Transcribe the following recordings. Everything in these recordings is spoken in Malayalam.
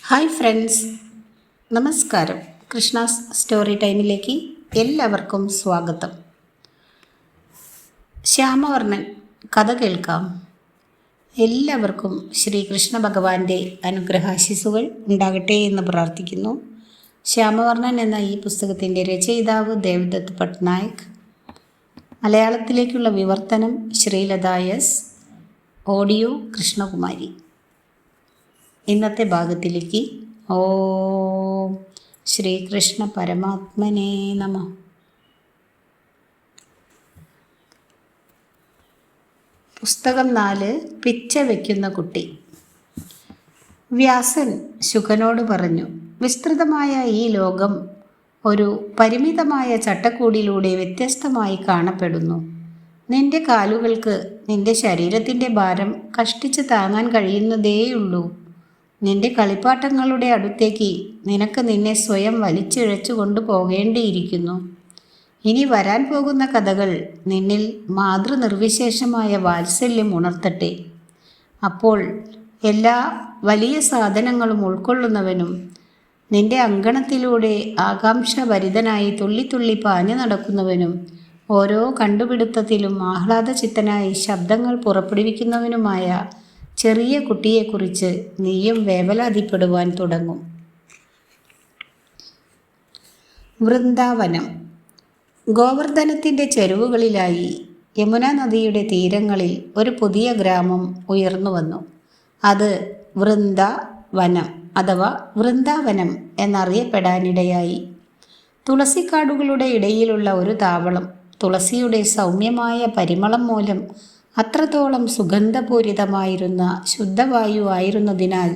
ഹായ് ഫ്രണ്ട്സ്, നമസ്കാരം. കൃഷ്ണാസ് സ്റ്റോറി ടൈമിലേക്ക് എല്ലാവർക്കും സ്വാഗതം. ശ്യാമവർണ്ണൻ കഥ കേൾക്കാം. എല്ലാവർക്കും ശ്രീകൃഷ്ണ ഭഗവാന്റെ അനുഗ്രഹാശിസുകൾ ഉണ്ടാകട്ടെ എന്ന് പ്രാർത്ഥിക്കുന്നു. ശ്യാമവർണ്ണൻ എന്ന ഈ പുസ്തകത്തിൻ്റെ രചയിതാവ് ദേവദത്ത് പട്നായക്. മലയാളത്തിലേക്കുള്ള വിവർത്തനം ശ്രീലത എസ്. ഓഡിയോ കൃഷ്ണകുമാരി. ഇന്നത്തെ ഭാഗത്തിലേക്ക് ഓം ശ്രീകൃഷ്ണ പരമാത്മനേ നമഃ. പുസ്തകം 4. പിച്ച വയ്ക്കുന്ന കുട്ടി. വ്യാസൻ ശുകനോട് പറഞ്ഞു, വിസ്തൃതമായ ഈ ലോകം ഒരു പരിമിതമായ ചട്ടക്കൂടിലൂടെ വ്യത്യസ്തമായി കാണപ്പെടുന്നു. നിന്റെ കാലുകൾക്ക് നിന്റെ ശരീരത്തിൻ്റെ ഭാരം കഷ്ടിച്ച് താങ്ങാൻ കഴിയുന്നതേയുള്ളൂ. നിന്റെ കളിപ്പാട്ടങ്ങളുടെ അടുത്തേക്ക് നിനക്ക് നിന്നെ സ്വയം വലിച്ചിഴച്ചു കൊണ്ടുപോകേണ്ടിയിരിക്കുന്നു. ഇനി വരാൻ പോകുന്ന കഥകൾ നിന്നിൽ മാതൃനിർവിശേഷമായ വാത്സല്യം ഉണർത്തട്ടെ. അപ്പോൾ എല്ലാ വലിയ സാധനങ്ങളും ഉൾക്കൊള്ളുന്നവനും നിന്റെ അങ്കണത്തിലൂടെ ആകാംക്ഷഭരിതനായി തുള്ളിത്തുള്ളി പാഞ്ഞു നടക്കുന്നവനും ഓരോ കണ്ടുപിടുത്തത്തിലും ആഹ്ലാദചിത്തനായി ശബ്ദങ്ങൾ പുറപ്പെടുവിക്കുന്നവനുമായ ചെറിയ കുട്ടിയെക്കുറിച്ച് നീയും വേവലാതിപ്പെടുവാൻ തുടങ്ങും. വൃന്ദാവനം. ഗോവർദ്ധനത്തിൻ്റെ ചെരുവുകളിലായി യമുന നദിയുടെ തീരങ്ങളിൽ ഒരു പുതിയ ഗ്രാമം ഉയർന്നു വന്നു. അത് വൃന്ദാവനം അഥവാ വൃന്ദാവനം എന്നറിയപ്പെടാനിടയായി. തുളസിക്കാടുകളുടെ ഇടയിലുള്ള ഒരു താവളം തുളസിയുടെ സൗമ്യമായ പരിമളം മൂലം അത്രത്തോളം സുഗന്ധപൂരിതമായിരുന്ന ശുദ്ധവായു ആയിരുന്നതിനാൽ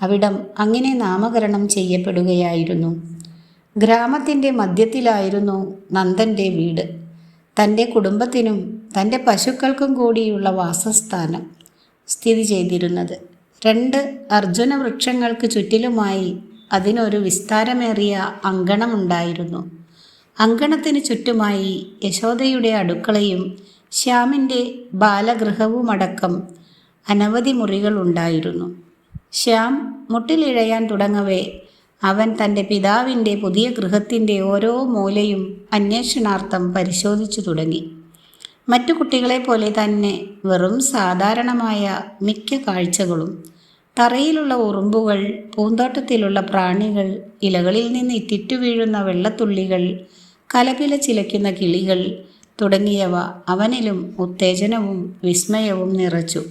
അവിടം അങ്ങനെ നാമകരണം ചെയ്യപ്പെടുകയായിരുന്നു. ഗ്രാമത്തിൻ്റെ മധ്യത്തിലായിരുന്നു നന്ദൻ്റെ വീട്. തൻ്റെ കുടുംബത്തിനും തൻ്റെ പശുക്കൾക്കും കൂടിയുള്ള വാസസ്ഥാനം സ്ഥിതി ചെയ്തിരുന്നത്. 2 അർജുന വൃക്ഷങ്ങൾക്ക് ചുറ്റിലുമായി അതിനൊരു വിസ്താരമേറിയ അങ്കണമുണ്ടായിരുന്നു. അങ്കണത്തിന് ചുറ്റുമായി യശോദയുടെ അടുക്കളയും ശ്യാമിൻ്റെ ബാലഗൃഹവുമടക്കം അനവധി മുറികൾ ഉണ്ടായിരുന്നു. ശ്യാം മുട്ടിലിഴയാൻ തുടങ്ങവേ അവൻ തൻ്റെ പിതാവിൻ്റെ പുതിയ ഗൃഹത്തിൻ്റെ ഓരോ മൂലയും അന്വേഷണാർത്ഥം പരിശോധിച്ചു തുടങ്ങി. മറ്റു കുട്ടികളെ പോലെ തന്നെ വെറും സാധാരണമായ മിക്ക കാഴ്ചകളും, തറയിലുള്ള ഉറുമ്പുകൾ, പൂന്തോട്ടത്തിലുള്ള പ്രാണികൾ, ഇലകളിൽ നിന്ന് ഇറ്റിറ്റു വീഴുന്ന വെള്ളത്തുള്ളികൾ, കലപില ചിലയ്ക്കുന്ന കിളികൾ തുടങ്ങിയവ അവനിലും ഉത്തേജനവും വിസ്മയവും നിറച്ചു.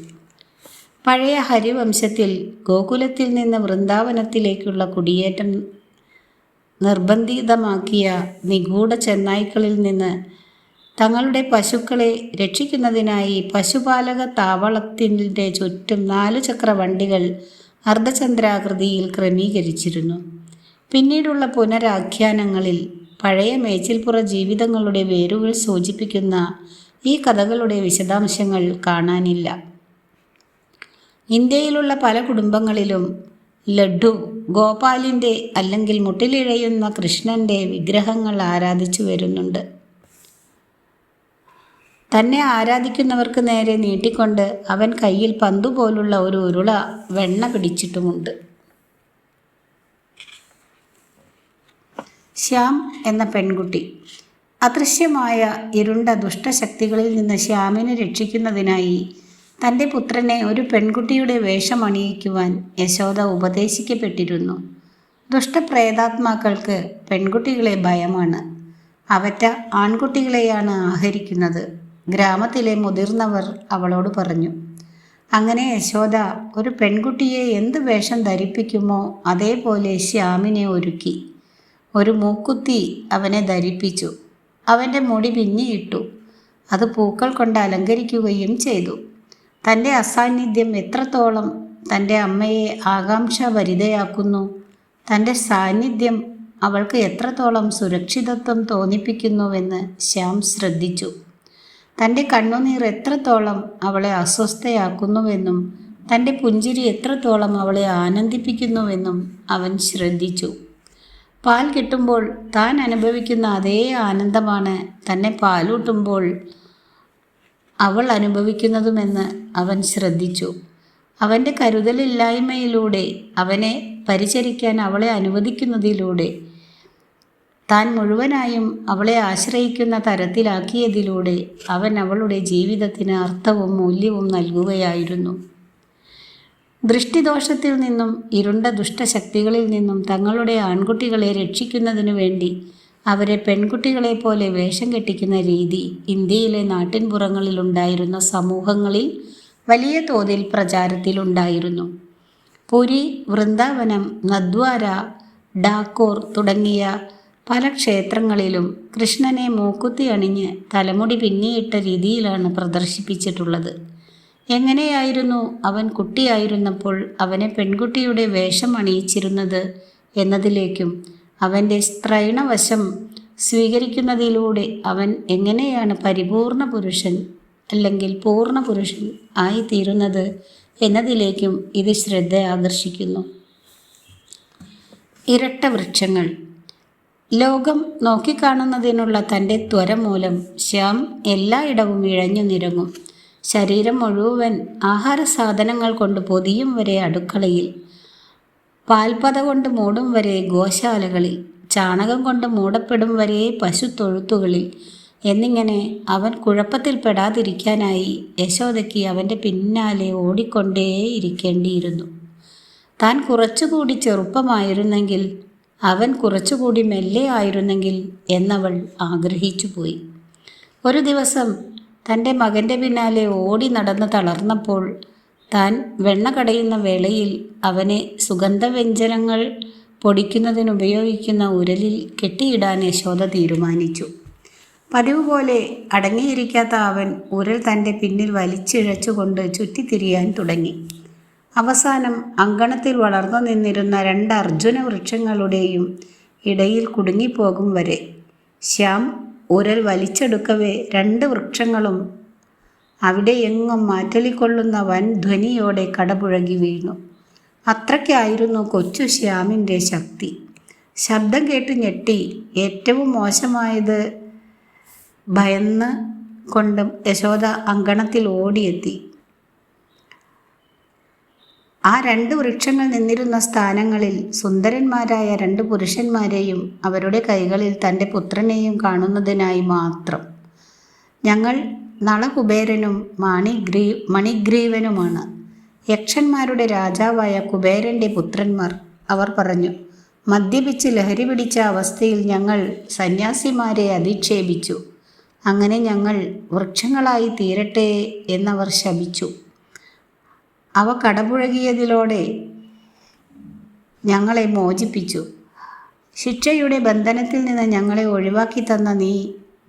പഴയ ഹരിവംശത്തിൽ ഗോകുലത്തിൽ നിന്ന് വൃന്ദാവനത്തിലേക്കുള്ള കുടിയേറ്റം നിർബന്ധിതമാക്കിയ നിഗൂഢ ചെന്നായ്ക്കളിൽ നിന്ന് തങ്ങളുടെ പശുക്കളെ രക്ഷിക്കുന്നതിനായി പശുപാലക താവളത്തിൻ്റെ ചുറ്റും 4 ചക്ര വണ്ടികൾ അർദ്ധചന്ദ്രാകൃതിയിൽ ക്രമീകരിച്ചിരുന്നു. പിന്നീടുള്ള പുനരാഖ്യാനങ്ങളിൽ പഴയ മേച്ചിൽപ്പുറ ജീവിതങ്ങളുടെ വേരുകൾ സൂചിപ്പിക്കുന്ന ഈ കഥകളുടെ വിശദാംശങ്ങൾ കാണാനില്ല. ഇന്ത്യയിലുള്ള പല കുടുംബങ്ങളിലും ലഡ്ഡു, ഗോപാലിൻ്റെ അല്ലെങ്കിൽ മുട്ടിലിഴയുന്ന കൃഷ്ണൻ്റെ വിഗ്രഹങ്ങൾ ആരാധിച്ചു വരുന്നുണ്ട്. തന്നെ ആരാധിക്കുന്നവർക്ക് നേരെ നീട്ടിക്കൊണ്ട് അവൻ കയ്യിൽ പന്തുപോലുള്ള ഒരു ഉരുള വെണ്ണ പിടിച്ചിട്ടുമുണ്ട്. ശ്യാം എന്ന പെൺകുട്ടി. അദൃശ്യമായ ഇരുണ്ട ദുഷ്ടശക്തികളിൽ നിന്ന് ശ്യാമിനെ രക്ഷിക്കുന്നതിനായി തൻ്റെ പുത്രനെ ഒരു പെൺകുട്ടിയുടെ വേഷമണിയിക്കുവാൻ യശോദ ഉപദേശിക്കപ്പെട്ടിരുന്നു. ദുഷ്ടപ്രേതാത്മാക്കൾക്ക് പെൺകുട്ടികളെ ഭയമാണ്. അവറ്റ ആൺകുട്ടികളെയാണ് ആഹരിക്കുന്നത്. ഗ്രാമത്തിലെ മുതിർന്നവർ അവളോട് പറഞ്ഞു. അങ്ങനെ യശോദ ഒരു പെൺകുട്ടിയെ എന്ത് വേഷം ധരിപ്പിക്കുമോ അതേപോലെ ശ്യാമിനെ ഒരുക്കി. ഒരു മൂക്കുത്തി അവനെ ധരിപ്പിച്ചു. അവൻ്റെ മുടി പിന്നിയിട്ടു. അത് പൂക്കൾ കൊണ്ട് അലങ്കരിക്കുകയും ചെയ്തു. തൻ്റെ അസാന്നിധ്യം എത്രത്തോളം തൻ്റെ അമ്മയെ ആകാംക്ഷഭരിതയാക്കുന്നു, തൻ്റെ സാന്നിധ്യം അവൾക്ക് എത്രത്തോളം സുരക്ഷിതത്വം തോന്നിപ്പിക്കുന്നുവെന്ന് ശ്യാം ശ്രദ്ധിച്ചു. തൻ്റെ കണ്ണുനീർ എത്രത്തോളം അവളെ അസ്വസ്ഥയാക്കുന്നുവെന്നും തൻ്റെ പുഞ്ചിരി എത്രത്തോളം അവളെ ആനന്ദിപ്പിക്കുന്നുവെന്നും അവൻ ശ്രദ്ധിച്ചു. പാൽ കിട്ടുമ്പോൾ താൻ അനുഭവിക്കുന്ന അതേ ആനന്ദമാണ് തന്നെ പാലൂട്ടുമ്പോൾ അവൾ അനുഭവിക്കുന്നതുമെന്ന് അവൻ ശ്രദ്ധിച്ചു. അവൻ്റെ കരുതലില്ലായ്മയിലൂടെ, അവനെ പരിചരിക്കാൻ അവളെ അനുവദിക്കുന്നതിലൂടെ, താൻ മുഴുവനായും അവളെ ആശ്രയിക്കുന്ന തരത്തിലാക്കിയതിലൂടെ അവൻ അവളുടെ ജീവിതത്തിന് അർത്ഥവും മൂല്യവും നൽകുകയായിരുന്നു. ദൃഷ്ടിദോഷത്തിൽ നിന്നും ഇരുണ്ട ദുഷ്ടശക്തികളിൽ നിന്നും തങ്ങളുടെ ആൺകുട്ടികളെ രക്ഷിക്കുന്നതിനു വേണ്ടി അവരെ പെൺകുട്ടികളെ പോലെ വേഷം കെട്ടിക്കുന്ന രീതി ഇന്ത്യയിലെ നാട്ടിൻപുറങ്ങളിലുണ്ടായിരുന്ന സമൂഹങ്ങളിൽ വലിയ തോതിൽ പ്രചാരത്തിലുണ്ടായിരുന്നു. പുരി, വൃന്ദാവനം, നദ്വാര, ഡാക്കോർ തുടങ്ങിയ പല ക്ഷേത്രങ്ങളിലും കൃഷ്ണനെ മൂക്കുത്തി അണിഞ്ഞ് തലമുടി പിന്നിയിട്ട രീതിയിലാണ് പ്രദർശിപ്പിച്ചിട്ടുള്ളത്. എങ്ങനെയായിരുന്നു അവൻ കുട്ടിയായിരുന്നപ്പോൾ അവനെ പെൺകുട്ടിയുടെ വേഷം അണിയിച്ചിരുന്നത് എന്നതിലേക്കും, അവൻ്റെ സ്ത്രൈണവശം സ്വീകരിക്കുന്നതിലൂടെ അവൻ എങ്ങനെയാണ് പരിപൂർണ പുരുഷൻ അല്ലെങ്കിൽ പൂർണ്ണ പുരുഷൻ ആയിത്തീരുന്നത് എന്നതിലേക്കും ഇത് ശ്രദ്ധ ആകർഷിക്കുന്നു. ഇരട്ട വൃക്ഷങ്ങൾ. ലോകം നോക്കിക്കാണുന്നതിനുള്ള തൻ്റെ ത്വര മൂലം ശ്യാം എല്ലായിടവും ഇഴഞ്ഞു നിരങ്ങും. ശരീരം മുഴുവൻ ആഹാര സാധനങ്ങൾ കൊണ്ട് പൊതിയും വരെ അടുക്കളയിൽ, പാൽപ്പത കൊണ്ട് മൂടും വരെ ഗോശാലകളിൽ, ചാണകം കൊണ്ട് മൂടപ്പെടും വരെ പശുത്തൊഴുത്തുകളിൽ എന്നിങ്ങനെ അവൻ കുഴപ്പത്തിൽപ്പെടാതിരിക്കാനായി യശോദയ്ക്ക് അവൻ്റെ പിന്നാലെ ഓടിക്കൊണ്ടേയിരിക്കേണ്ടിയിരുന്നു. താൻ കുറച്ചുകൂടി ചെറുപ്പമായിരുന്നെങ്കിൽ, അവൻ കുറച്ചുകൂടി മെല്ലെ ആയിരുന്നെങ്കിൽ എന്നവൾ ആഗ്രഹിച്ചു പോയി. ഒരു ദിവസം തൻ്റെ മകൻ്റെ പിന്നാലെ ഓടി നടന്ന് തളർന്നപ്പോൾ താൻ വെണ്ണ കടയുന്ന വേളയിൽ അവനെ സുഗന്ധവ്യഞ്ജനങ്ങൾ പൊടിക്കുന്നതിനുപയോഗിക്കുന്ന ഉരലിൽ കെട്ടിയിടാൻ യശോദ തീരുമാനിച്ചു. പതിവ് പോലെ അടങ്ങിയിരിക്കാത്ത അവൻ ഉരൽ തൻ്റെ പിന്നിൽ വലിച്ചിഴച്ചുകൊണ്ട് ചുറ്റിത്തിരിയാൻ തുടങ്ങി. അവസാനം അങ്കണത്തിൽ വളർന്നു നിന്നിരുന്ന 2 അർജുന വൃക്ഷങ്ങളുടെയും ഇടയിൽ കുടുങ്ങിപ്പോകും വരെ. ശ്യാം ഉരൽ വലിച്ചെടുക്കവേ 2 വൃക്ഷങ്ങളും അവിടെയെങ്ങും മാറ്റൊലിക്കൊള്ളുന്ന വൻ ധ്വനിയോടെ കടപുഴകി വീണു. അത്രയ്ക്കായിരുന്നു കൊച്ചു ശ്യാമിൻ്റെ ശക്തി. ശബ്ദം കേട്ട് ഞെട്ടി, ഏറ്റവും മോശമായത് ഭയന്ന് കൊണ്ടും യശോദ അങ്കണത്തിൽ ഓടിയെത്തി. ആ 2 വൃക്ഷങ്ങൾ നിന്നിരുന്ന സ്ഥാനങ്ങളിൽ സുന്ദരന്മാരായ 2 പുരുഷന്മാരെയും അവരുടെ കൈകളിൽ തൻ്റെ പുത്രനെയും കാണുന്നതിനായി മാത്രം. ഞങ്ങൾ നളകുബേരനും മണിഗ്രീവനുമാണ്, യക്ഷന്മാരുടെ രാജാവായ കുബേരൻ്റെ പുത്രന്മാർ, അവർ പറഞ്ഞു. മദ്യപിച്ച് ലഹരി പിടിച്ച അവസ്ഥയിൽ ഞങ്ങൾ സന്യാസിമാരെ അധിക്ഷേപിച്ചു. അങ്ങനെ ഞങ്ങൾ വൃക്ഷങ്ങളായി തീരട്ടെ എന്നവർ ശപിച്ചു. അവ കടപുഴകിയതിലൂടെ ഞങ്ങളെ മോചിപ്പിച്ചു. ശിക്ഷയുടെ ബന്ധനത്തിൽ നിന്ന് ഞങ്ങളെ ഒഴിവാക്കി തന്ന നീ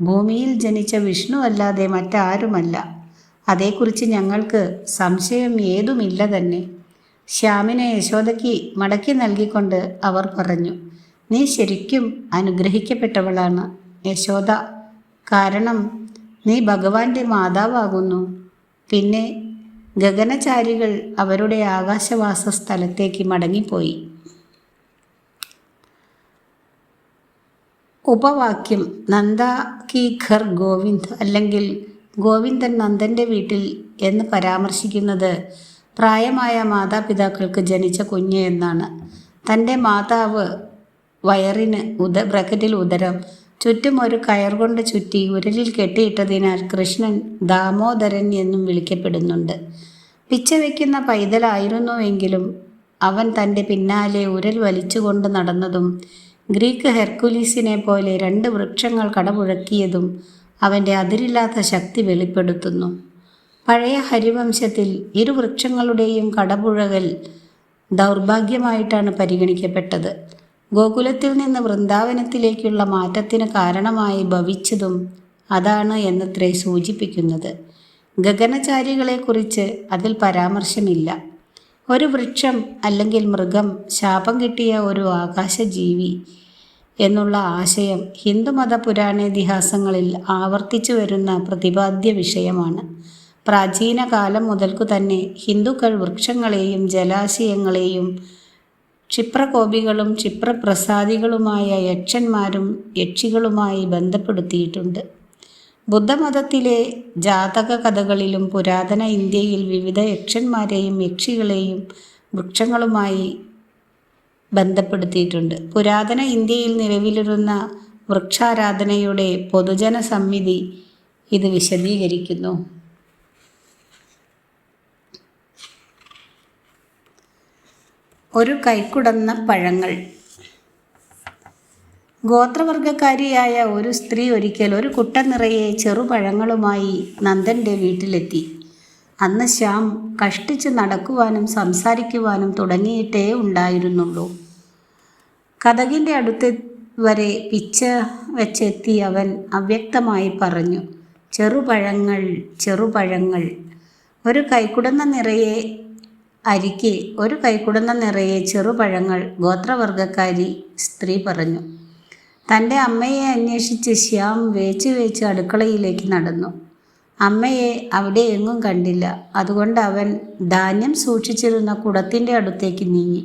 ഭൂമിയിൽ ജനിച്ച വിഷ്ണു അല്ലാതെ മറ്റാരുമല്ല. അതേക്കുറിച്ച് ഞങ്ങൾക്ക് സംശയം ഏതുമില്ല തന്നെ. ശ്യാമിനെ യശോദയ്ക്ക് മടക്കി നൽകിക്കൊണ്ട് അവർ പറഞ്ഞു. നീ ശരിക്കും അനുഗ്രഹിക്കപ്പെട്ടവളാണ് യശോദ. കാരണം നീ ഭഗവാന്റെ മാതാവാകുന്നു. പിന്നെ ഗഗനചാരികൾ അവരുടെ ആകാശവാസ സ്ഥലത്തേക്ക് മടങ്ങിപ്പോയി. ഉപവാക്യം. നന്ദ കി ഘർ ഗോവിന്ദ് അല്ലെങ്കിൽ ഗോവിന്ദൻ നന്ദൻ്റെ വീട്ടിൽ എന്ന് പരാമർശിക്കുന്നത് പ്രായമായ മാതാപിതാക്കൾക്ക് ജനിച്ച കുഞ്ഞ് എന്നാണ്. തൻ്റെ മാതാവ് വയറിന് ബ്രാക്കറ്റിൽ ഉദരം ചുറ്റും ഒരു കയർ കൊണ്ട് ചുറ്റി ഉരലിൽ കെട്ടിയിട്ടതിനാൽ കൃഷ്ണൻ ദാമോദരൻ എന്നും വിളിക്കപ്പെടുന്നുണ്ട്. പിച്ച വയ്ക്കുന്ന പൈതലായിരുന്നുവെങ്കിലും അവൻ തൻ്റെ പിന്നാലെ ഉരൽ വലിച്ചുകൊണ്ട് നടന്നതും ഗ്രീക്ക് ഹെർക്കുലീസിനെ പോലെ 2 വൃക്ഷങ്ങൾ കടപുഴക്കിയതും അവൻ്റെ അതിരില്ലാത്ത ശക്തി വെളിപ്പെടുത്തുന്നു. പഴയ ഹരിവംശത്തിൽ 2 വൃക്ഷങ്ങളുടെയും കടപുഴകൽ ദൗർഭാഗ്യമായിട്ടാണ് പരിഗണിക്കപ്പെട്ടത്. ഗോകുലത്തിൽ നിന്ന് വൃന്ദാവനത്തിലേക്കുള്ള മാറ്റത്തിന് കാരണമായി ഭവിച്ചതും അതാണ് എന്നത്രേ സൂചിപ്പിക്കുന്നത്. ഗഗനചാരികളെക്കുറിച്ച് അതിൽ പരാമർശമില്ല. ഒരു വൃക്ഷം അല്ലെങ്കിൽ മൃഗം ശാപം കിട്ടിയ ഒരു ആകാശജീവി എന്നുള്ള ആശയം ഹിന്ദുമത പുരാണേതിഹാസങ്ങളിൽ ആവർത്തിച്ചു വരുന്ന പ്രതിപാദ്യ വിഷയമാണ്. പ്രാചീന കാലം മുതൽക്കു തന്നെ ഹിന്ദുക്കൾ വൃക്ഷങ്ങളെയും ജലാശയങ്ങളെയും ക്ഷിപ്രകോപികളും ക്ഷിപ്രപ്രസാദികളുമായ യക്ഷന്മാരും യക്ഷികളുമായി ബന്ധപ്പെടുത്തിയിട്ടുണ്ട്. ബുദ്ധമതത്തിലെ ജാതക കഥകളിലും പുരാതന ഇന്ത്യയിൽ വിവിധ യക്ഷന്മാരെയും യക്ഷികളെയും വൃക്ഷങ്ങളുമായി ബന്ധപ്പെടുത്തിയിട്ടുണ്ട്. പുരാതന ഇന്ത്യയിൽ നിലവിലിരുന്ന വൃക്ഷാരാധനയുടെ പൊതുജന സമ്മിതി ഇത് വിശദീകരിക്കുന്നു. ഒരു കൈക്കുടന്ന പഴങ്ങൾ. ഗോത്രവർഗക്കാരിയായ ഒരു സ്ത്രീ ഒരിക്കൽ ഒരു കുട്ട നിറയെ ചെറുപഴങ്ങളുമായി നന്ദൻ്റെ വീട്ടിലെത്തി. അന്ന് ശ്യാം കഷ്ടിച്ച് നടക്കുവാനും സംസാരിക്കുവാനും തുടങ്ങിയിട്ടേ ഉണ്ടായിരുന്നുള്ളൂ. കതകിൻ്റെ അടുത്ത് വരെ പിച്ച വെച്ചെത്തി അവൻ അവ്യക്തമായി പറഞ്ഞു, ചെറുപഴങ്ങൾ, ചെറുപഴങ്ങൾ. ഒരു കൈക്കുടന്ന നിറയെ ചെറുപഴങ്ങൾ, ഗോത്രവർഗക്കാരി സ്ത്രീ പറഞ്ഞു. തൻ്റെ അമ്മയെ അന്വേഷിച്ച് ശ്യാം വേച്ച് അടുക്കളയിലേക്ക് നടന്നു. അമ്മയെ അവിടെ എങ്ങും കണ്ടില്ല. അതുകൊണ്ട് അവൻ ധാന്യം സൂക്ഷിച്ചിരുന്ന കുടത്തിൻ്റെ അടുത്തേക്ക് നീങ്ങി.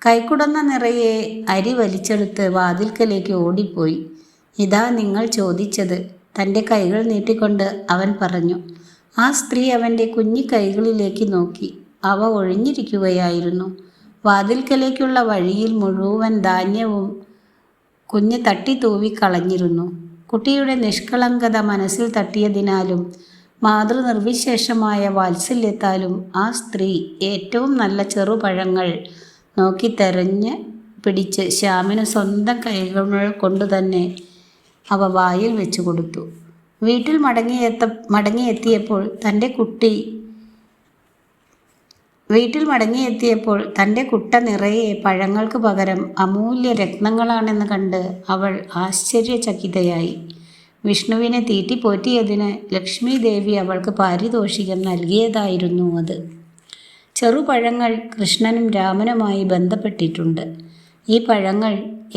കൈക്കുടന്ന നിറയെ അരി വലിച്ചെടുത്ത് വാതിൽക്കലേക്ക് ഓടിപ്പോയി. ഇതാ നിങ്ങൾ ചോദിച്ചത്, തൻ്റെ കൈകൾ നീട്ടിക്കൊണ്ട് അവൻ പറഞ്ഞു. ആ സ്ത്രീ അവൻ്റെ കുഞ്ഞി കൈകളിലേക്ക് നോക്കി. അവ ഒഴിഞ്ഞിരിക്കുകയായിരുന്നു. വാതിൽക്കലേക്കുള്ള വഴിയിൽ മുഴുവൻ ധാന്യവും കുഞ്ഞ് തട്ടി കളഞ്ഞിരുന്നു. കുട്ടിയുടെ നിഷ്കളങ്കത മനസ്സിൽ തട്ടിയതിനാലും മാതൃനിർവിശേഷമായ വാത്സല്യത്താലും ആ സ്ത്രീ ഏറ്റവും നല്ല ചെറുപഴങ്ങൾ നോക്കി തെരഞ്ഞ് പിടിച്ച് ശ്യാമിന് സ്വന്തം കൈകൾ കൊണ്ടുതന്നെ അവ വായിൽ വെച്ചു കൊടുത്തു. വീട്ടിൽ മടങ്ങിയെത്തിയപ്പോൾ തൻ്റെ കുട്ട നിറയെ പഴങ്ങൾക്ക് പകരം അമൂല്യ രത്നങ്ങളാണെന്ന് കണ്ട് അവൾ ആശ്ചര്യചകിതയായി. വിഷ്ണുവിനെ തീറ്റിപ്പോറ്റിയതിന് ലക്ഷ്മി ദേവി അവൾക്ക് പാരിതോഷികം നൽകിയതായിരുന്നു അത്. ചെറുപഴങ്ങൾ കൃഷ്ണനും രാമനുമായി ബന്ധപ്പെട്ടിട്ടുണ്ട്. ഈ പഴങ്ങൾ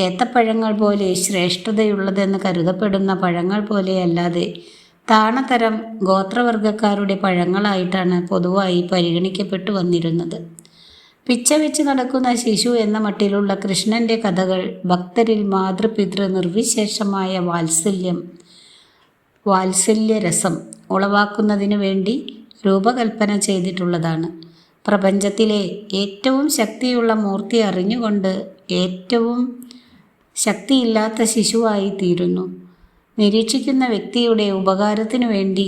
ഏത്തപ്പഴങ്ങൾ പോലെ ശ്രേഷ്ഠതയുള്ളതെന്ന് കരുതപ്പെടുന്ന പഴങ്ങൾ പോലെയല്ലാതെ താണതരം ഗോത്രവർഗക്കാരുടെ പഴങ്ങളായിട്ടാണ് പൊതുവായി പരിഗണിക്കപ്പെട്ടു വന്നിരുന്നത്. പിച്ച വെച്ച് നടക്കുന്ന ശിശു എന്ന മട്ടിലുള്ള കൃഷ്ണൻ്റെ കഥകൾ ഭക്തരിൽ മാതൃപിതൃ നിർവിശേഷമായ വാത്സല്യരസം ഉളവാക്കുന്നതിനു വേണ്ടി രൂപകൽപ്പന ചെയ്തിട്ടുള്ളതാണ്. പ്രപഞ്ചത്തിലെ ഏറ്റവും ശക്തിയുള്ള മൂർത്തി അറിഞ്ഞുകൊണ്ട് ഏറ്റവും ശക്തിയില്ലാത്ത ശിശുവായി തീരുന്നു. നിരീക്ഷിക്കുന്ന വ്യക്തിയുടെ ഉപകാരത്തിനു വേണ്ടി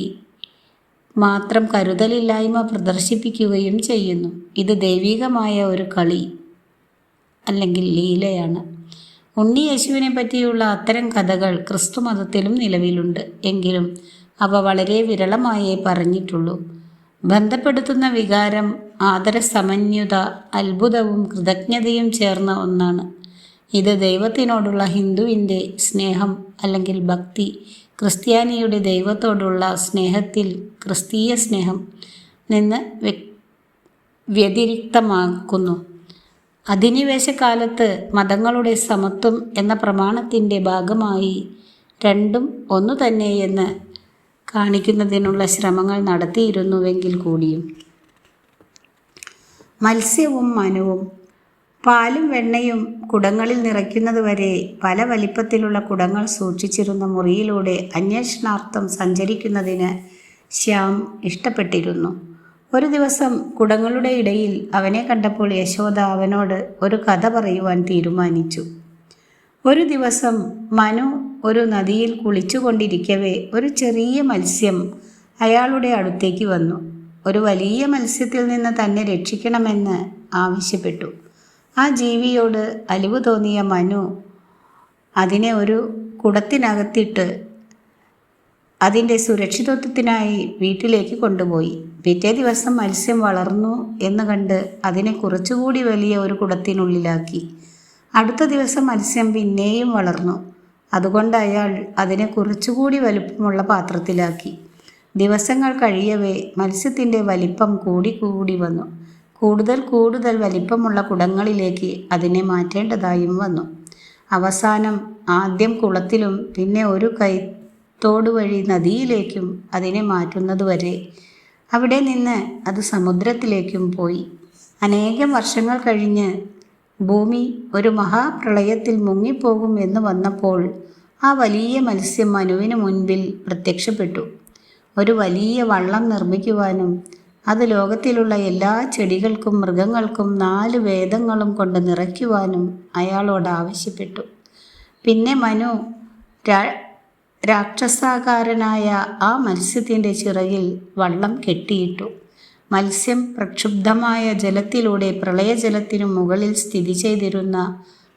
മാത്രം കരുതലില്ലായ്മ പ്രദർശിപ്പിക്കുകയും ചെയ്യുന്നു. ഇത് ദൈവികമായ ഒരു കളി അല്ലെങ്കിൽ ലീലയാണ്. ഉണ്ണി യേശുവിനെ പറ്റിയുള്ള അത്തരം കഥകൾ ക്രിസ്തുമതത്തിലും നിലവിലുണ്ട്. എങ്കിലും അവ വളരെ വിരളമായേ പറഞ്ഞിട്ടുള്ളൂ. ബന്ധപ്പെടുത്തുന്ന വികാരം ആദരസമന്വിത അത്ഭുതവും കൃതജ്ഞതയും ചേർന്ന ഒന്നാണ്. ഇത് ദൈവത്തിനോടുള്ള ഹിന്ദുവിൻ്റെ സ്നേഹം അല്ലെങ്കിൽ ഭക്തി, ക്രിസ്ത്യാനിയുടെ ദൈവത്തോടുള്ള സ്നേഹത്തിൽ ക്രിസ്തീയ സ്നേഹം നിന്ന് വ്യതിരിക്തമാക്കുന്നു. അധിനിവേശകാലത്ത് മതങ്ങളുടെ സമത്വം എന്ന പ്രമാണത്തിൻ്റെ ഭാഗമായി രണ്ടും ഒന്നു തന്നെയെന്ന് കാണിക്കുന്നതിനുള്ള ശ്രമങ്ങൾ നടത്തിയിരുന്നുവെങ്കിൽ കൂടിയും മത്സ്യവും മനുവും പാലും വെണ്ണയും കുടങ്ങളിൽ നിറയ്ക്കുന്നതുവരെ പല വലിപ്പത്തിലുള്ള കുടങ്ങൾ സൂക്ഷിച്ചിരുന്ന മുറിയിലൂടെ അന്വേഷണാർത്ഥം സഞ്ചരിക്കുന്നതിന് ശ്യാം ഇഷ്ടപ്പെട്ടിരുന്നു. ഒരു ദിവസം കുടങ്ങളുടെ ഇടയിൽ അവനെ കണ്ടപ്പോൾ യശോദ അവനോട് ഒരു കഥ പറയുവാൻ തീരുമാനിച്ചു. ഒരു ദിവസം മനു ഒരു നദിയിൽ കുളിച്ചുകൊണ്ടിരിക്കവേ ഒരു ചെറിയ മത്സ്യം അയാളുടെ അടുത്തേക്ക് വന്നു. ഒരു വലിയ മത്സ്യത്തിൽ നിന്ന് തന്നെ രക്ഷിക്കണമെന്ന് ആവശ്യപ്പെട്ടു. ആ ജീവിയോട് അലിവ് തോന്നിയ മനു അതിനെ ഒരു കുടത്തിനകത്തിട്ട് അതിൻ്റെ സുരക്ഷിതത്വത്തിനായി വീട്ടിലേക്ക് കൊണ്ടുപോയി. പിറ്റേ ദിവസം മത്സ്യം വളർന്നു എന്ന് കണ്ട് അതിനെ കുറച്ചുകൂടി വലിയ ഒരു കുടത്തിനുള്ളിലാക്കി. അടുത്ത ദിവസം മത്സ്യം പിന്നെയും വളർന്നു. അതുകൊണ്ട് അയാൾ അതിനെ കുറച്ചുകൂടി വലിപ്പമുള്ള പാത്രത്തിലാക്കി. ദിവസങ്ങൾ കഴിയവേ മത്സ്യത്തിൻ്റെ വലിപ്പം കൂടി വന്നു. കൂടുതൽ വലിപ്പമുള്ള കുടങ്ങളിലേക്ക് അതിനെ മാറ്റേണ്ടതായും വന്നു. അവസാനം ആദ്യം കുളത്തിലും പിന്നെ ഒരു കൈത്തോട് വഴി നദിയിലേക്കും അതിനെ മാറ്റുന്നതുവരെ അവിടെ നിന്ന് അത് സമുദ്രത്തിലേക്കും പോയി. അനേകം വർഷങ്ങൾ കഴിഞ്ഞ് ഭൂമി ഒരു മഹാപ്രളയത്തിൽ മുങ്ങിപ്പോകും എന്ന് വന്നപ്പോൾ ആ വലിയ മത്സ്യം മനുവിന് മുൻപിൽ പ്രത്യക്ഷപ്പെട്ടു. ഒരു വലിയ വള്ളം നിർമ്മിക്കുവാനും അത് ലോകത്തിലുള്ള എല്ലാ ചെടികൾക്കും മൃഗങ്ങൾക്കും 4 വേദങ്ങളും കൊണ്ട് നിറയ്ക്കുവാനും അയാളോട് ആവശ്യപ്പെട്ടു. പിന്നെ മനു രാക്ഷസാകാരനായ ആ മത്സ്യത്തിൻ്റെ ചിറകിൽ വള്ളം കെട്ടിയിട്ടു. മത്സ്യം പ്രക്ഷുബ്ധമായ ജലത്തിലൂടെ പ്രളയജലത്തിനു മുകളിൽ സ്ഥിതി ചെയ്തിരുന്ന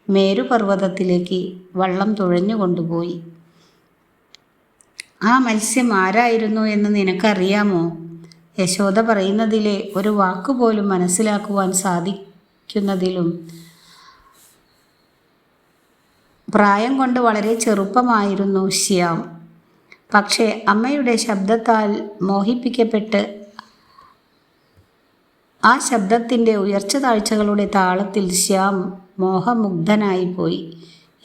മേരുപർവ്വതത്തിലേക്ക് വള്ളം തുഴഞ്ഞുകൊണ്ടുപോയി. ആ മത്സ്യം ആരായിരുന്നു എന്ന് നിനക്കറിയാമോ? യശോദ പറയുന്നതിലെ ഒരു വാക്കുപോലും മനസ്സിലാക്കുവാൻ സാധിക്കുന്നതിലും പ്രായം കൊണ്ട് വളരെ ചെറുപ്പമായിരുന്നു ശ്യാം. പക്ഷേ അമ്മയുടെ ശബ്ദത്താൽ മോഹിപ്പിക്കപ്പെട്ട് ആ ശബ്ദത്തിൻ്റെ ഉയർച്ച താഴ്ചകളുടെ താളത്തിൽ ശ്യാം മോഹമുഗ്ധനായിപ്പോയി.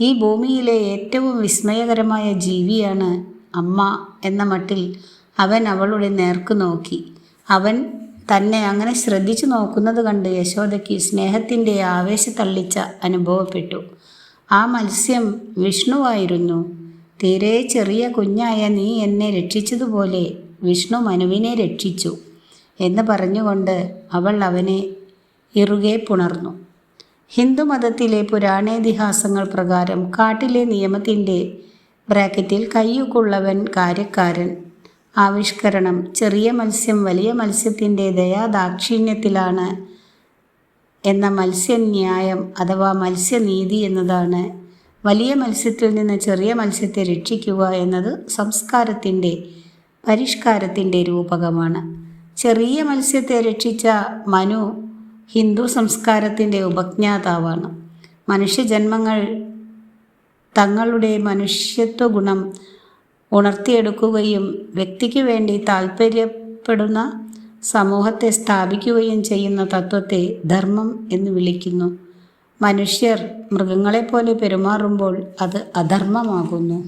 ഈ ഭൂമിയിലെ ഏറ്റവും വിസ്മയകരമായ ജീവിയാണ് അമ്മ എന്ന മട്ടിൽ അവൻ അവളുടെ നേർക്ക് നോക്കി. അവൻ തന്നെ അങ്ങനെ ശ്രദ്ധിച്ചു നോക്കുന്നത് കണ്ട് യശോദയ്ക്ക് സ്നേഹത്തിൻ്റെ ആവേശത്തള്ളിച്ച അനുഭവപ്പെട്ടു. ആ മത്സ്യം വിഷ്ണുവായിരുന്നു. തീരെ ചെറിയ കുഞ്ഞായ നീ എന്നെ രക്ഷിച്ചതുപോലെ വിഷ്ണു മനുവിനെ രക്ഷിച്ചു എന്ന് പറഞ്ഞുകൊണ്ട് അവൾ അവനെ ഇറുകെ പുണർന്നു. ഹിന്ദുമതത്തിലെ പുരാണേതിഹാസങ്ങൾ പ്രകാരം കാട്ടിലെ നിയമത്തിൻ്റെ ബ്രാക്കറ്റിൽ കയ്യുക്കുള്ളവൻ കാര്യക്കാരൻ ആവിഷ്കരണം ചെറിയ മത്സ്യം വലിയ മത്സ്യത്തിൻ്റെ ദയാദാക്ഷിണ്യത്തിലാണ് എന്ന മത്സ്യന്യായം അഥവാ മത്സ്യനീതി എന്നതാണ്. വലിയ മത്സ്യത്തിൽ നിന്ന് ചെറിയ മത്സ്യത്തെ രക്ഷിക്കുക എന്നത് സംസ്കാരത്തിൻ്റെ പരിഷ്കാരത്തിൻ്റെ രൂപകമാണ്. ചെറിയ മത്സ്യത്തെ രക്ഷിച്ച മനു ഹിന്ദു സംസ്കാരത്തിൻ്റെ ഉപജ്ഞാതാവാണ്. മനുഷ്യജന്മങ്ങൾ തങ്ങളുടെ മനുഷ്യത്വ ഗുണം ഉണർത്തിയെടുക്കുകയും വ്യക്തിക്ക് വേണ്ടി താൽപ്പര്യപ്പെടുന്ന സമൂഹത്തെ സ്ഥാപിക്കുകയും ചെയ്യുന്ന തത്വത്തെ ധർമ്മം എന്ന് വിളിക്കുന്നു. മനുഷ്യർ മൃഗങ്ങളെപ്പോലെ പെരുമാറുമ്പോൾ അത് അധർമ്മമാകുന്നു.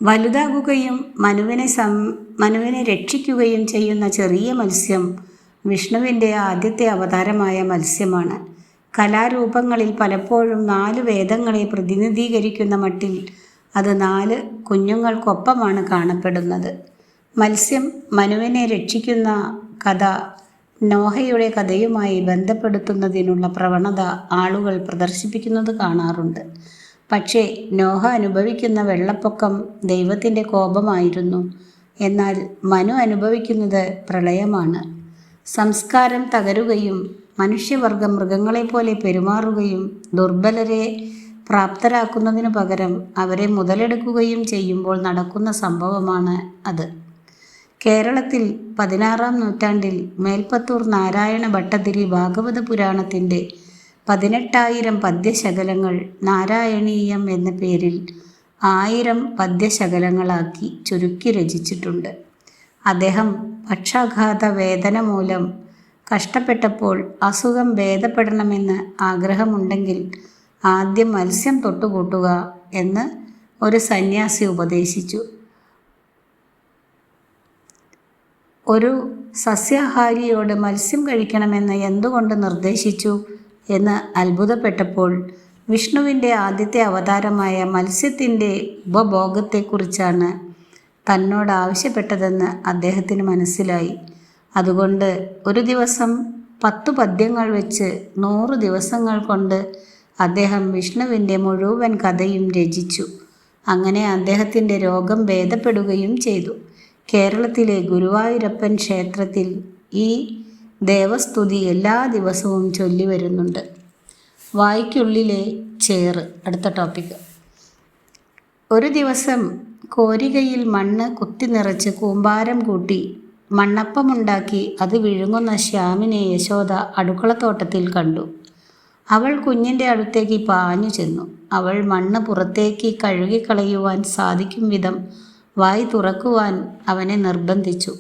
വലുതാകുകയും മനുവിനെ രക്ഷിക്കുകയും ചെയ്യുന്ന ചെറിയ മത്സ്യം വിഷ്ണുവിൻ്റെ ആദ്യത്തെ അവതാരമായ മത്സ്യമാണ്. കലാരൂപങ്ങളിൽ പലപ്പോഴും 4 വേദങ്ങളെ പ്രതിനിധീകരിക്കുന്ന മട്ടിൽ അത് 4 കുഞ്ഞുങ്ങൾക്കൊപ്പമാണ് കാണപ്പെടുന്നത്. മത്സ്യം മനുവിനെ രക്ഷിക്കുന്ന കഥ നോഹയുടെ കഥയുമായി ബന്ധപ്പെടുത്തുന്നതിനുള്ള പ്രവണത ആളുകൾ പ്രദർശിപ്പിക്കുന്നത് കാണാറുണ്ട്. പക്ഷേ നോഹ അനുഭവിക്കുന്ന വെള്ളപ്പൊക്കം ദൈവത്തിൻ്റെ കോപമായിരുന്നു. എന്നാൽ മനു അനുഭവിക്കുന്നത് പ്രളയമാണ്. സംസ്കാരം തകരുകയും മനുഷ്യവർഗം മൃഗങ്ങളെപ്പോലെ പെരുമാറുകയും ദുർബലരെ പ്രാപ്തരാക്കുന്നതിനു പകരം അവരെ മുതലെടുക്കുകയും ചെയ്യുമ്പോൾ നടക്കുന്ന സംഭവമാണ് അത്. കേരളത്തിൽ 16-ാം നൂറ്റാണ്ടിൽ മേൽപ്പത്തൂർ നാരായണ ഭട്ടതിരി ഭാഗവത പുരാണത്തിൻ്റെ 18,000 പദ്യശകലങ്ങൾ നാരായണീയം എന്ന പേരിൽ 1000 പദ്യശകലങ്ങളാക്കി ചുരുക്കി രചിച്ചിട്ടുണ്ട്. അദ്ദേഹം പക്ഷാഘാത വേദന മൂലം കഷ്ടപ്പെട്ടപ്പോൾ അസുഖം ഭേദപ്പെടണമെന്ന് ആഗ്രഹമുണ്ടെങ്കിൽ ആദ്യം മത്സ്യം തൊട്ടുകൂട്ടുക എന്ന് ഒരു സന്യാസി ഉപദേശിച്ചു. ഒരു സസ്യാഹാരിയോട് മത്സ്യം കഴിക്കണമെന്ന് എന്തുകൊണ്ട് നിർദ്ദേശിച്ചു എന്ന് അത്ഭുതപ്പെട്ടപ്പോൾ വിഷ്ണുവിൻ്റെ ആദ്യത്തെ അവതാരമായ മത്സ്യത്തിൻ്റെ ഉപഭോഗത്തെക്കുറിച്ചാണ് തന്നോട് ആവശ്യപ്പെട്ടതെന്ന് അദ്ദേഹത്തിന് മനസ്സിലായി. അതുകൊണ്ട് ഒരു ദിവസം 10 പദ്യങ്ങൾ വെച്ച് 100 ദിവസങ്ങൾ കൊണ്ട് അദ്ദേഹം വിഷ്ണുവിൻ്റെ മുഴുവൻ കഥയും രചിച്ചു. അങ്ങനെ അദ്ദേഹത്തിൻ്റെ രോഗം ഭേദപ്പെടുകയും ചെയ്തു. കേരളത്തിലെ ഗുരുവായൂരപ്പൻ ക്ഷേത്രത്തിൽ ഈ ദേവസ്തുതി എല്ലാ ദിവസവും ചൊല്ലി വരുന്നുണ്ട്. വായ്ക്കുള്ളിലെ ചേറ്. അടുത്ത ടോപ്പിക്ക്. ഒരു ദിവസം കോരികയിൽ മണ്ണ് കുത്തി നിറച്ച് കൂമ്പാരം കൂട്ടി മണ്ണപ്പമുണ്ടാക്കി അത് വിഴുങ്ങുന്ന ശ്യാമിനെ യശോദ അടുക്കളത്തോട്ടത്തിൽ കണ്ടു. അവൾ കുഞ്ഞിൻ്റെ അടുത്തേക്ക് പാഞ്ഞു ചെന്നു. അവൾ മണ്ണ് പുറത്തേക്ക് കഴുകിക്കളയുവാൻ സാധിക്കും വിധം വായി തുറക്കുവാൻ അവനെ നിർബന്ധിച്ചു.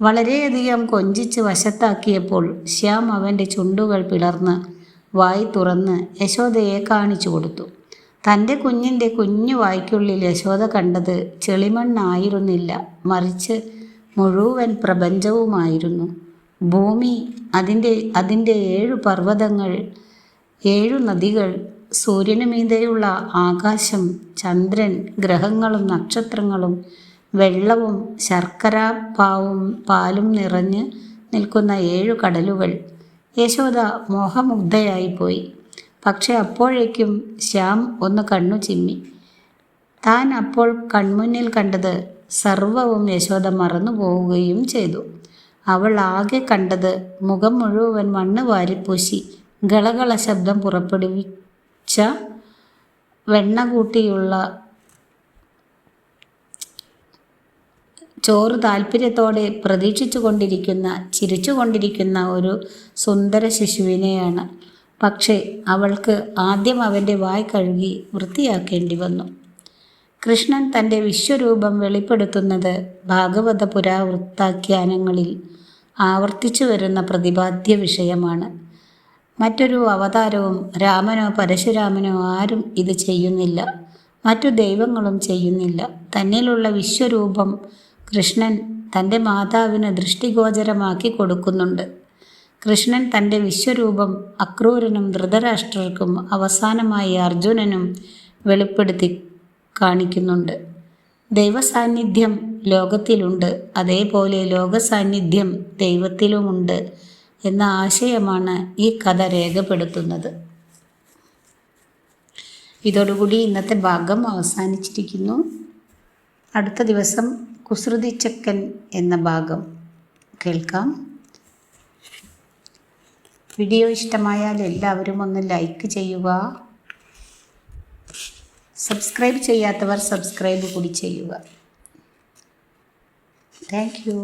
വളരെയധികം കൊഞ്ചിച്ച് വശത്താക്കിയപ്പോൾ ശ്യാം അവൻ്റെ ചുണ്ടുകൾ പിളർന്ന് വായി തുറന്ന് യശോദയെ കാണിച്ചു കൊടുത്തു. തൻ്റെ കുഞ്ഞിൻ്റെ കുഞ്ഞു വായ്ക്കുള്ളിൽ യശോദ കണ്ടത് ചെളിമണ്ണായിരുന്നില്ല, മറിച്ച് മുഴുവൻ പ്രപഞ്ചവുമായിരുന്നു. ഭൂമി, അതിൻ്റെ 7 പർവ്വതങ്ങൾ, 7 നദികൾ, സൂര്യനു മീതെയുള്ള ആകാശം, ചന്ദ്രൻ, ഗ്രഹങ്ങളും നക്ഷത്രങ്ങളും, വെള്ളവും പാലും നിറഞ്ഞ് നിൽക്കുന്ന 7 കടലുകൾ. യശോദ മോഹമുഗ്ധയായിപ്പോയി. പക്ഷെ അപ്പോഴേക്കും ശ്യാം ഒന്ന് കണ്ണു ചിമ്മി. താൻ അപ്പോൾ കൺമുന്നിൽ കണ്ടത് സർവവും യശോദ മറന്നുപോവുകയും ചെയ്തു. അവൾ ആകെ കണ്ടത് മുഖം മുഴുവൻ മണ്ണ് വാരിപ്പൂശി ഗളഗള ശബ്ദം പുറപ്പെടുവിച്ച വെണ്ണ കൂട്ടിയുള്ള ചോറ് താല്പര്യത്തോടെ ചിരിച്ചുകൊണ്ടിരിക്കുന്ന ഒരു സുന്ദര ശിശുവിനെയാണ്. പക്ഷേ അവൾക്ക് ആദ്യം അവൻ്റെ വായ് കഴുകി വൃത്തിയാക്കേണ്ടി വന്നു. കൃഷ്ണൻ തൻ്റെ വിശ്വരൂപം വെളിപ്പെടുത്തുന്നത് ഭാഗവത പുരാവൃത്താഖ്യാനങ്ങളിൽ ആവർത്തിച്ചു വരുന്ന പ്രതിപാദ്യ വിഷയമാണ്. മറ്റൊരു അവതാരവും രാമനോ പരശുരാമനോ ആരും ഇത് ചെയ്യുന്നില്ല. മറ്റു ദൈവങ്ങളും ചെയ്യുന്നില്ല. തന്നിലുള്ള വിശ്വരൂപം കൃഷ്ണൻ തൻ്റെ മാതാവിന് ദൃഷ്ടിഗോചരമാക്കി കൊടുക്കുന്നുണ്ട്. കൃഷ്ണൻ തൻ്റെ വിശ്വരൂപം അക്രൂരനും ധൃതരാഷ്ട്രർക്കും അവസാനമായി അർജുനനും വെളിപ്പെടുത്തി കാണിക്കുന്നുണ്ട്. ദൈവസാന്നിധ്യം ലോകത്തിലുണ്ട്, അതേപോലെ ലോകസാന്നിധ്യം ദൈവത്തിലുമുണ്ട് എന്ന ആശയമാണ് ഈ കഥ രേഖപ്പെടുത്തുന്നത്. ഇതോടുകൂടി ഇന്നത്തെ ഭാഗം അവസാനിച്ചിരിക്കുന്നു. അടുത്ത ദിവസം കുസൃതിച്ചക്കൻ എന്ന ഭാഗം കേൾക്കാം. വീഡിയോ ഇഷ്ടമായാൽ എല്ലാവരും ഒന്ന് ലൈക്ക് ചെയ്യുക. സബ്സ്ക്രൈബ് ചെയ്യാത്തവർ സബ്സ്ക്രൈബ് കൂടി ചെയ്യുക. Thank you.